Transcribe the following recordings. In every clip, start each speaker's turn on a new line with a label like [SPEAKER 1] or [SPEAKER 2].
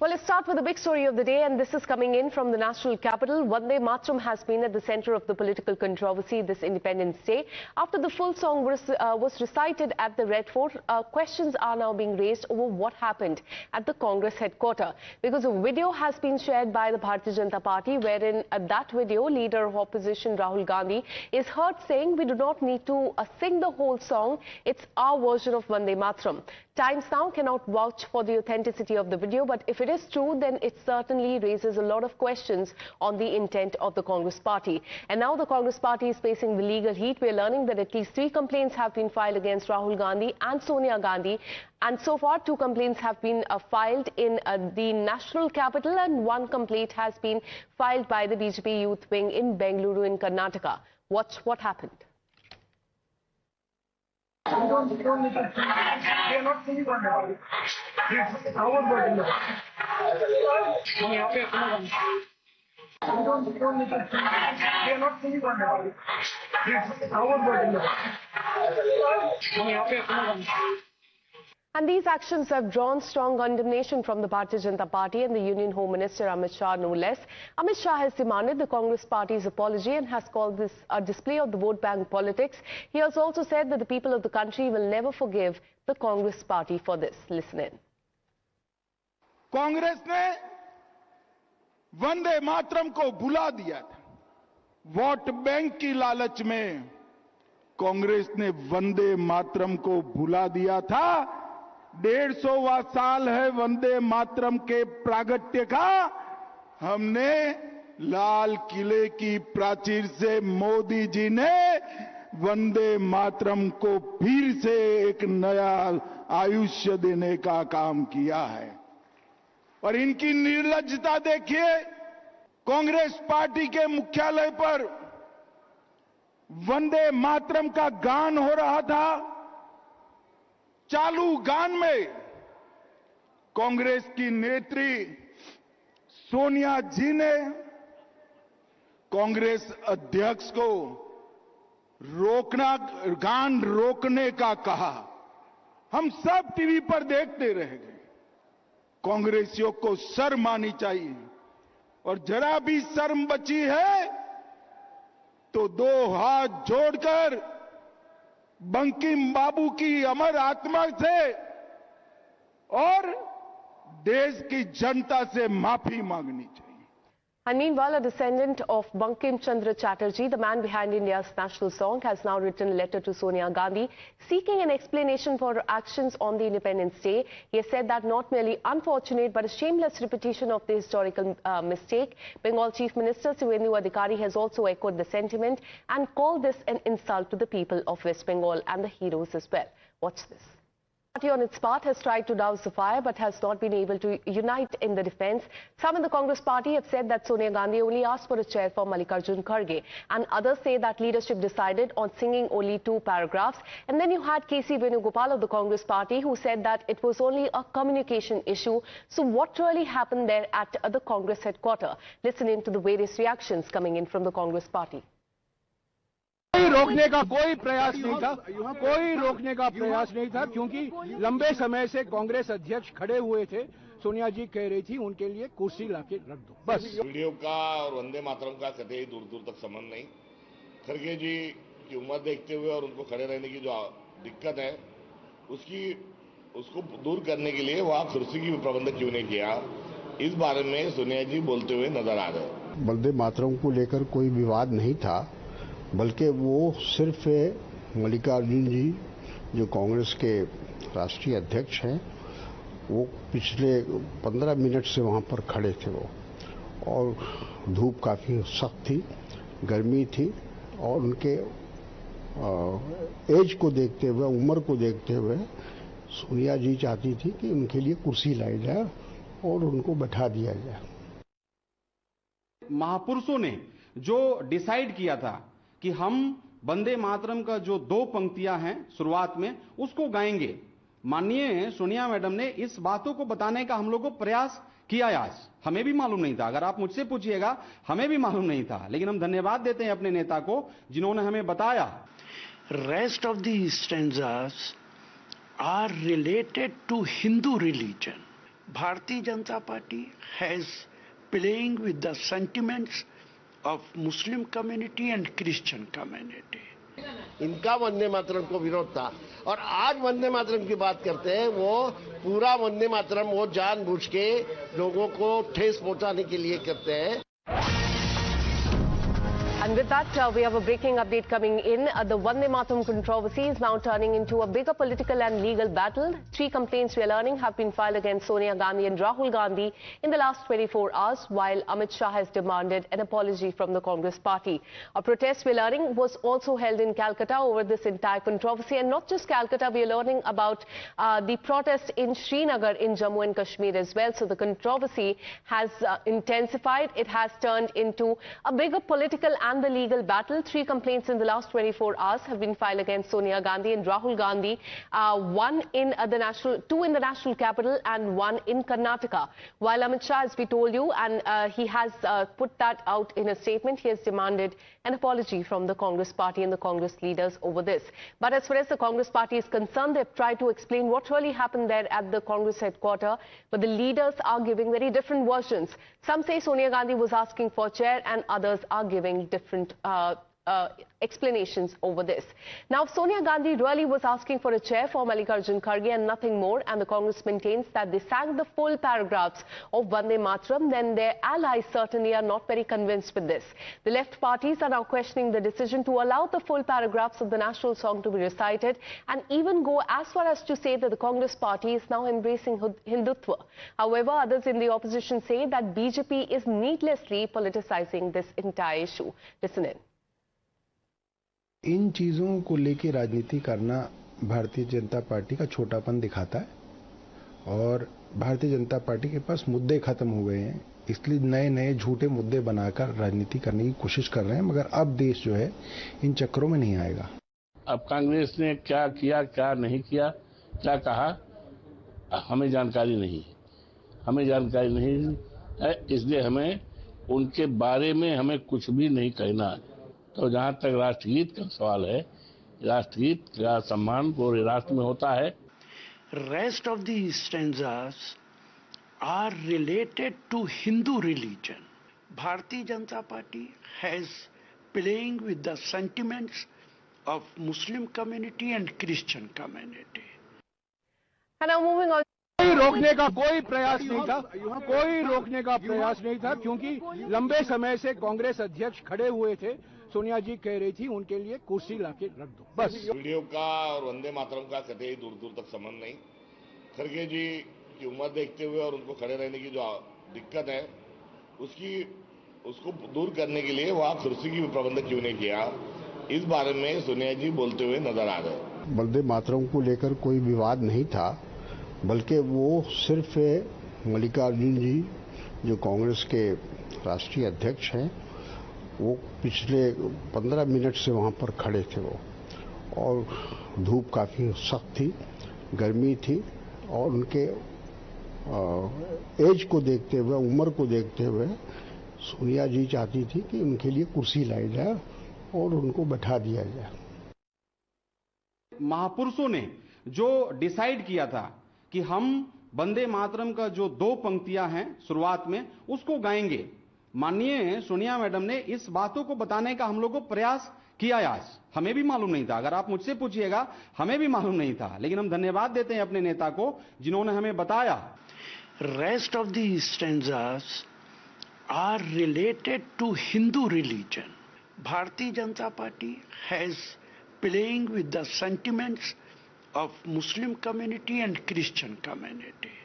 [SPEAKER 1] Well, let's start with the big story of the day, and this is coming in from the national capital. Vande Mataram has been at the center of the political controversy this Independence Day. After the full song was recited at the Red Fort, questions are now being raised over what happened at the Congress headquarters. Because a video has been shared by the Bharatiya Janata Party, wherein that video, leader of opposition Rahul Gandhi is heard saying, "We do not need to sing the whole song. It's our version of Vande Mataram." Times Now cannot vouch for the authenticity of the video, but if it is true, then it certainly raises a lot of questions on the intent of the Congress party. And now the Congress party is facing the legal heat. We are learning that at least 3 complaints have been filed against Rahul Gandhi and Sonia Gandhi. And so far, 2 complaints have been filed in the national capital, and 1 complaint has been filed by the BJP youth wing in Bengaluru in Karnataka. Watch what happened.
[SPEAKER 2] We are not singing on it. It's our burden. We are not singing on it. It's our burden.
[SPEAKER 1] And these actions have drawn strong condemnation from the Bharatiya Janata Party and the Union Home Minister Amit Shah no less. Amit Shah has demanded the Congress party's apology and has called this a display of the vote bank politics. He has also said that the people of the country will never forgive the Congress party for this. Listen in.
[SPEAKER 3] Congress ने वंदे मातरम को भुला दिया था। Vote bank की लालच में कांग्रेस ने वंदे मातरम को भुला दिया था। 150वां साल है वंदे मातरम के प्रागट्य का। हमने लाल किले की प्राचीर से मोदी जी ने वंदे मातरम को फिर से एक नया आयुष्य देने का काम किया है। और इनकी निर्लज्जता देखिए, कांग्रेस पार्टी के मुख्यालय पर वंदे मातरम का गान हो रहा था। चालू गान में कांग्रेस की नेत्री सोनिया जी ने कांग्रेस अध्यक्ष को गान रोकने का कहा। हम सब टीवी पर देखते रह गए। कांग्रेसियों को शर्म आनी चाहिए, और जरा भी शर्म बची है तो 2 हाथ जोड़कर बंकिम बाबू की अमर आत्मा से और देश की जनता से माफी मांगनी चाहिए।
[SPEAKER 1] And meanwhile, a descendant of Bankim Chandra Chatterjee, the man behind India's national song, has now written a letter to Sonia Gandhi seeking an explanation for her actions on the Independence Day. He has said that not merely unfortunate but a shameless repetition of the historical mistake. Bengal Chief Minister Suvendu Adhikari has also echoed the sentiment and called this an insult to the people of West Bengal and the heroes as well. Watch this. The party on its part has tried to douse the fire but has not been able to unite in the defense. Some in the Congress party have said that Sonia Gandhi only asked for a chair for Mallikarjun Kharge, and others say that leadership decided on singing only 2 paragraphs. And then you had KC Venugopal of the Congress party who said that it was only a communication issue. So what really happened there at the Congress headquarters? Listen in to the various reactions coming in from the Congress party.
[SPEAKER 4] रोकने का कोई प्रयास नहीं था, कोई रोकने का प्रयास नहीं था, क्योंकि लंबे समय से कांग्रेस अध्यक्ष खड़े हुए थे। सोनिया जी कह रही थी उनके लिए कुर्सी लाके रख दो, बस।
[SPEAKER 5] वीडियो का और वंदे मातरम का कतई दूर दूर तक संबंध नहीं। खड़गे जी की उम्र देखते हुए और उनको खड़े रहने की जो दिक्कत है उसको दूर करने के लिए वहां कुर्सी की प्रबंध क्यों नहीं किया, इस बारे में सोनिया जी बोलते हुए नजर आ रहे।
[SPEAKER 6] वंदे मातरम को लेकर कोई विवाद नहीं था, बल्कि वो सिर्फ मल्लिकार्जुन जी जो कांग्रेस के राष्ट्रीय अध्यक्ष हैं, वो पिछले 15 मिनट से वहाँ पर खड़े थे वो, और धूप काफ़ी सख्त थी, गर्मी थी, और उनके एज को देखते हुए, उम्र को देखते हुए सोनिया जी चाहती थी कि उनके लिए कुर्सी लाई जाए और उनको बैठा दिया जाए।
[SPEAKER 7] महापुरुषों ने जो डिसाइड किया था कि हम वंदे मातरम का जो 2 पंक्तियां हैं शुरुआत में उसको गाएंगे, माननीय सोनिया मैडम ने इस बातों को बताने का हम लोगों को प्रयास किया। आज हमें भी मालूम नहीं था, अगर आप मुझसे पूछिएगा हमें भी मालूम नहीं था, लेकिन हम धन्यवाद देते हैं अपने नेता को जिन्होंने हमें बताया।
[SPEAKER 8] Rest of the stanzas are related to Hindu religion. Bharatiya Janata Party has playing with the sentiments of Muslim community and Christian community.
[SPEAKER 9] इनका वंदे मातरम को विरोध था और आज वंदे मातरम की बात करते हैं। वो पूरा वंदे मातरम वो जानबूझ के लोगों को ठेस पहुंचाने के लिए करते हैं।
[SPEAKER 1] And with that, we have a breaking update coming in. The Vande Mataram controversy is now turning into a bigger political and legal battle. 3 complaints we are learning have been filed against Sonia Gandhi and Rahul Gandhi in the last 24 hours, while Amit Shah has demanded an apology from the Congress party. A protest we are learning was also held in Calcutta over this entire controversy. And not just Calcutta, we are learning about the protest in Srinagar in Jammu and Kashmir as well. So the controversy has intensified. It has turned into a bigger political and the legal battle. 3 complaints in the last 24 hours have been filed against Sonia Gandhi and Rahul Gandhi. 2 in the national capital and 1 in Karnataka. While Amit Shah, as we told you, and he has put that out in a statement, he has demanded an apology from the Congress party and the Congress leaders over this. But as far as the Congress party is concerned, they've tried to explain what really happened there at the Congress headquarters, but the leaders are giving very different versions. Some say Sonia Gandhi was asking for chair and others are giving different explanations over this. Now, Sonia Gandhi really was asking for a chair for Mallikarjun Kharge and nothing more, and the Congress maintains that they sang the full paragraphs of Vande Mataram, then their allies certainly are not very convinced with this. The left parties are now questioning the decision to allow the full paragraphs of the national song to be recited and even go as far as to say that the Congress party is now embracing Hindutva. However, others in the opposition say that BJP is needlessly politicizing this entire issue. Listen in.
[SPEAKER 10] इन चीज़ों को लेके राजनीति करना Bharatiya Janata party का छोटापन दिखाता है और Bharatiya Janata party के पास मुद्दे खत्म हो गए हैं, इसलिए नए नए झूठे मुद्दे बनाकर राजनीति करने की कोशिश कर रहे हैं, मगर अब देश जो है इन चक्करों में नहीं आएगा।
[SPEAKER 11] अब कांग्रेस ने क्या किया, क्या नहीं किया, क्या कहा, हमें जानकारी नहीं है, इसलिए हमें उनके बारे में हमें कुछ भी नहीं कहना है। तो जहां तक राष्ट्रगीत का सवाल है, राष्ट्रगीत का सम्मान पूरे राष्ट्र में होता है।
[SPEAKER 8] Rest of the stanzas are related to Hindu religion. Bharatiya Janata Party has playing with the sentiments of Muslim community and Christian community.
[SPEAKER 1] And now moving on.
[SPEAKER 4] कोई रोकने का कोई प्रयास नहीं था, क्योंकि लंबे समय से कांग्रेस अध्यक्ष खड़े हुए थे। सोनिया जी कह रही थी उनके लिए कुर्सी लाके रख दो, बस।
[SPEAKER 5] वीडियो का और वंदे मातरम का कतई दूर दूर तक संबंध नहीं। खड़गे जी की उम्र देखते हुए और उनको खड़े रहने की जो दिक्कत है उसको दूर करने के लिए वहां कुर्सी की प्रबंध क्यों नहीं किया, इस बारे में सोनिया जी बोलते हुए नजर आ रहे।
[SPEAKER 6] वंदे मातरम को लेकर कोई विवाद नहीं था, बल्कि वो सिर्फ मल्लिकार्जुन जी जो कांग्रेस के राष्ट्रीय अध्यक्ष हैं, वो पिछले 15 मिनट से वहाँ पर खड़े थे वो, और धूप काफ़ी सख्त थी, गर्मी थी, और उनके एज को देखते हुए, उम्र को देखते हुए सोनिया जी चाहती थी कि उनके लिए कुर्सी लाई जाए और उनको बैठा दिया जाए।
[SPEAKER 7] महापुरुषों ने जो डिसाइड किया था कि हम वंदे मातरम का जो 2 पंक्तियां हैं शुरुआत में उसको गाएंगे, माननीय सोनिया मैडम ने इस बातों को बताने का हम लोगों को प्रयास किया। आज हमें भी मालूम नहीं था, अगर आप मुझसे पूछिएगा हमें भी मालूम नहीं था, लेकिन हम धन्यवाद देते हैं अपने नेता को जिन्होंने हमें बताया।
[SPEAKER 8] Rest of the stanzas are related to Hindu religion. Bharatiya Janata Party has playing with the sentiments of Muslim community and Christian community.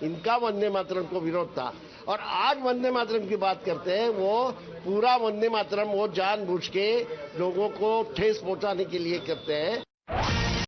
[SPEAKER 9] इनका वंदे मातरम को विरोध था और आज वंदे मातरम की बात करते हैं। वो पूरा वंदे मातरम वो जानबूझ के लोगों को ठेस पहुंचाने के लिए करते हैं।